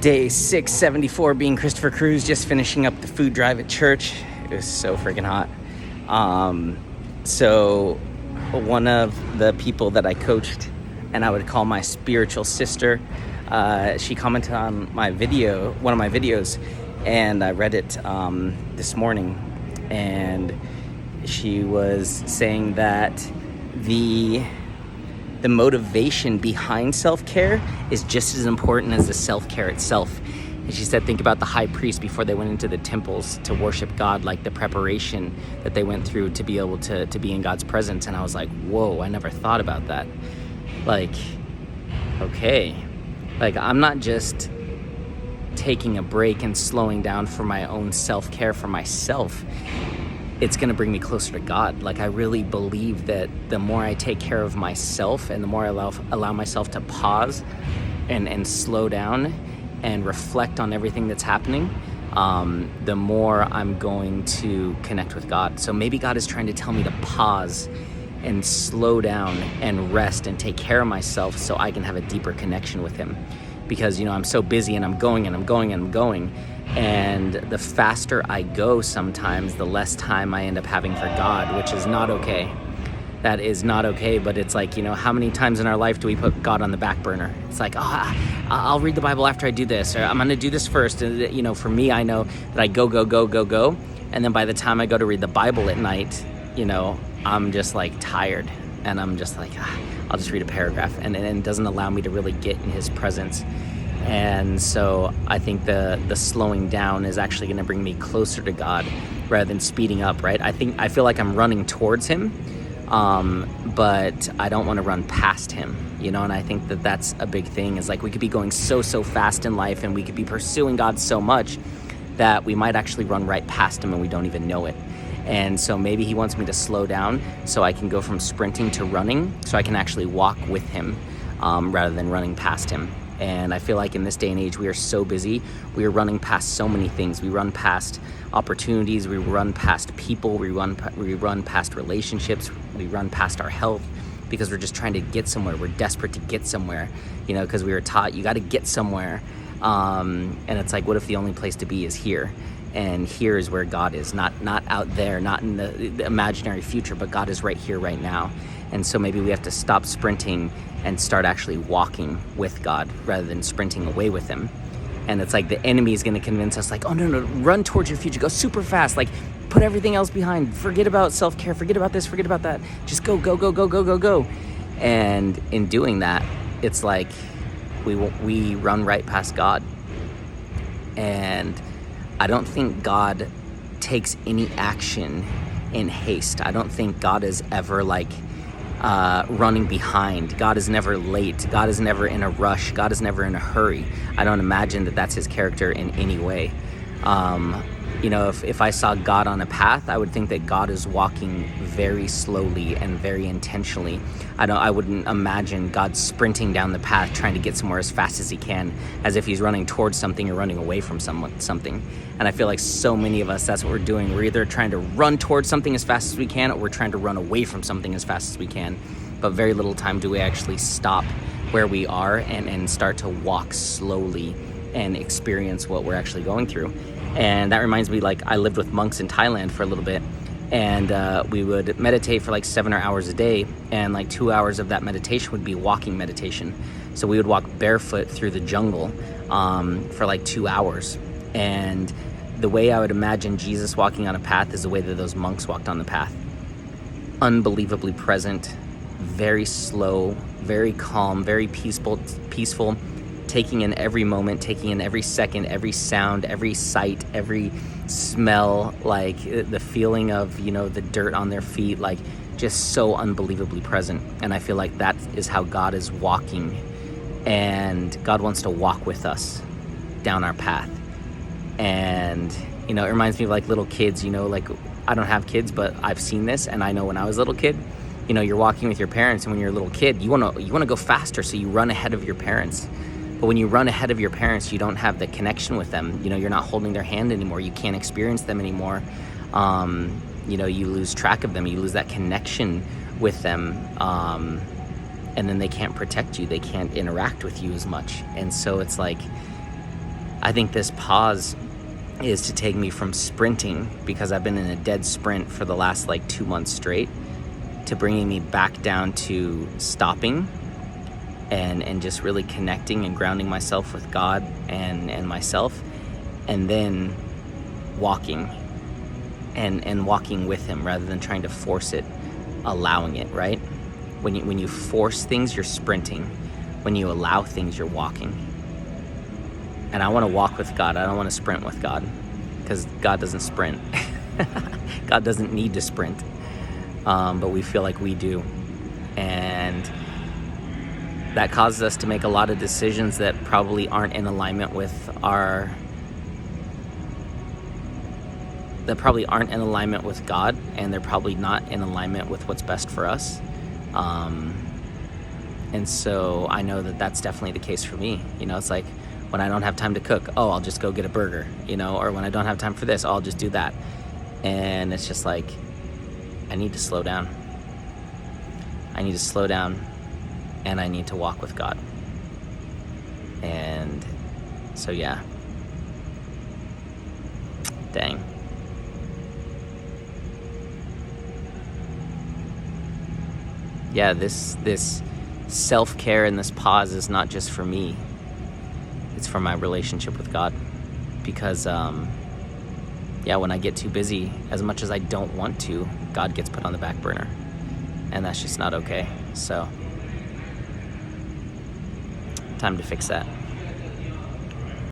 Day 674, being Christopher Cruz, just finishing up the food drive at church. It was so freaking hot. So one of the people that I coached, and I would call my spiritual sister, she commented on my video, one of my videos, and I read it this morning, and she was saying that the motivation behind self-care is just as important as the self-care itself. And she said, think about the high priest before they went into the temples to worship God, like the preparation that they went through to be able to be in God's presence. And I was like, whoa, I never thought about that. Like, okay, like I'm not just taking a break and slowing down for my own self-care for myself. It's going to bring me closer to God. Like, I really believe that the more I take care of myself and the more I allow myself to pause and slow down and reflect on everything that's happening, the more I'm going to connect with God. So maybe God is trying to tell me to pause and slow down and rest and take care of myself so I can have a deeper connection with Him. Because, I'm so busy and I'm going. And the faster I go sometimes, the less time I end up having for God, which is not okay. That is not okay. But it's like, how many times in our life do we put God on the back burner? It's like, I'll read the Bible after I do this, or I'm going to do this first. And, for me, I know that I go. And then by the time I go to read the Bible at night, I'm just like tired. And I'm just like, I'll just read a paragraph. And it doesn't allow me to really get in His presence. And so I think the slowing down is actually going to bring me closer to God rather than speeding up, right? I feel like I'm running towards Him, but I don't want to run past Him, and I think that that's a big thing, is like we could be going so fast in life and we could be pursuing God so much that we might actually run right past Him and we don't even know it. And so maybe He wants me to slow down so I can go from sprinting to running, so I can actually walk with Him rather than running past Him. And I feel like in this day and age, we are so busy. We are running past so many things. We run past opportunities. We run past people. We run past relationships. We run past our health because we're just trying to get somewhere. We're desperate to get somewhere, because we were taught you got to get somewhere. And it's like, what if the only place to be is here? And here is where God is, not out there, not in the imaginary future, but God is right here, right now. And so maybe we have to stop sprinting and start actually walking with God rather than sprinting away with Him. And it's like the enemy is going to convince us, like, oh, no, run towards your future. Go super fast. Like, put everything else behind. Forget about self-care. Forget about this. Forget about that. Just go. And in doing that, it's like we run right past God. And I don't think God takes any action in haste. I don't think God is ever running behind. God is never late. God is never in a rush. God is never in a hurry. I don't imagine that that's His character in any way. If I saw God on a path, I would think that God is walking very slowly and very intentionally. I wouldn't imagine God sprinting down the path trying to get somewhere as fast as He can, as if He's running towards something or running away from something. And I feel like so many of us, that's what we're doing. We're either trying to run towards something as fast as we can, or we're trying to run away from something as fast as we can. But very little time do we actually stop where we are and start to walk slowly and experience what we're actually going through. And that reminds me, I lived with monks in Thailand for a little bit, and we would meditate for 7 hours a day, and 2 hours of that meditation would be walking meditation. So we would walk barefoot through the jungle for 2 hours. And the way I would imagine Jesus walking on a path is the way that those monks walked on the path. Unbelievably present, very slow, very calm, very peaceful, taking in every moment, taking in every second, every sound, every sight, every smell, the feeling of, the dirt on their feet, just so unbelievably present. And I feel like that is how God is walking, and God wants to walk with us down our path. And, it reminds me of little kids, I don't have kids, but I've seen this, and I know when I was a little kid, you're walking with your parents, and when you're a little kid, you want to go faster, so you run ahead of your parents. But when you run ahead of your parents, you don't have the connection with them. You're not holding their hand anymore. You can't experience them anymore. You lose track of them. You lose that connection with them. And then they can't protect you. They can't interact with you as much. And so it's I think this pause is to take me from sprinting, because I've been in a dead sprint for the last like 2 months straight, to bringing me back down to stopping and just really connecting and grounding myself with God and myself, and then walking and walking with him rather than trying to force it, allowing it, right? When you force things, you're sprinting. When you allow things, you're walking. And I want to walk with God. I don't want to sprint with God, because God doesn't sprint. God doesn't need to sprint, but we feel like we do. And that causes us to make a lot of decisions that probably aren't in alignment with God, and they're probably not in alignment with what's best for us. And so I know that that's definitely the case for me. It's like when I don't have time to cook, I'll just go get a burger, or when I don't have time for this, I'll just do that. And it's just like, I need to slow down. And I need to walk with God. And so, yeah. Dang. Yeah, this self-care and this pause is not just for me. It's for my relationship with God. Because, when I get too busy, as much as I don't want to, God gets put on the back burner. And that's just not okay. So, time to fix that.